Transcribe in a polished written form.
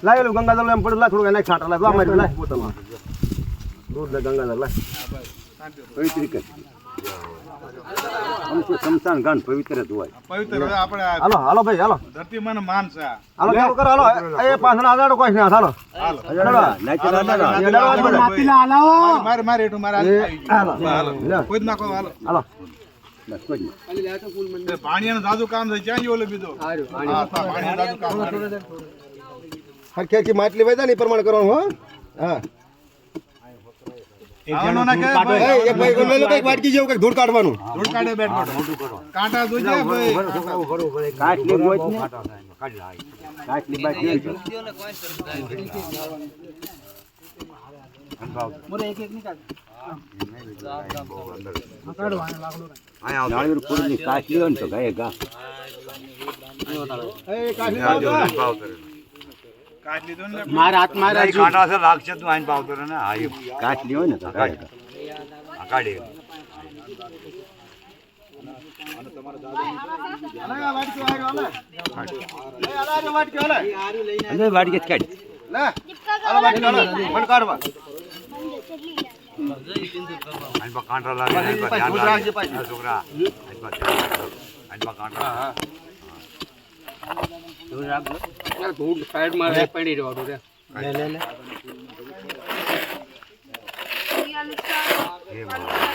લાવેલું ગંગાધર એમ પડેલા થોડું એને છાંટા લાવ આમાં લાવ પોતામાં દૂધ ને ગંગાધર લાવ પવિત્ર કર અમુક સમસાન ગાન પવિત્ર જ હોય પવિત્ર આપણે હાલો હાલો ભાઈ હાલો ધરતી મને માન છે હાલો કેવું કરો હાલો એ પાછળ આજાડો કોઈ ના હાલો મારે મારે એટલું મારે હાલો કોઈ જ નાખો હાલો હાલો પાણીનું જાદુ કામ છે ક્યાં ઓલે બીજો પાણીનું જાદુ કામ હરખેરખી માટલી વૈદા ની પ્રમાણે કરવાનું હો હા એક ભાઈ લઈ લો કઈક વાટકી જેવું કઈક ધૂળ કાઢવાનું ધૂળ કાઢે બેઠ કાંટા જોઈ જાય ભાઈ કાટલી મોજ ને કાટલી બાકી મોરે એક એક નિકાલ નાળિયેર પૂરી કાટલી હોય ને તો ગાય ગા મારા હાથ મારા કાંટા છે લાગશે તું આઈને પાવતો રે ને હા કાટલી હોય ને તો ગાય ગા કાઢી વાટકી કાઢ લે હાલો વાટકી હાલો પણ કાઢવા આઈને પા કાંટા લાગે આઈને પા ધ્યાન રાખજે છોકરા આઈને પા કાંટા ધૂળ સાઈડમાં રે પડી રહેવાનું રે લે લે લે એ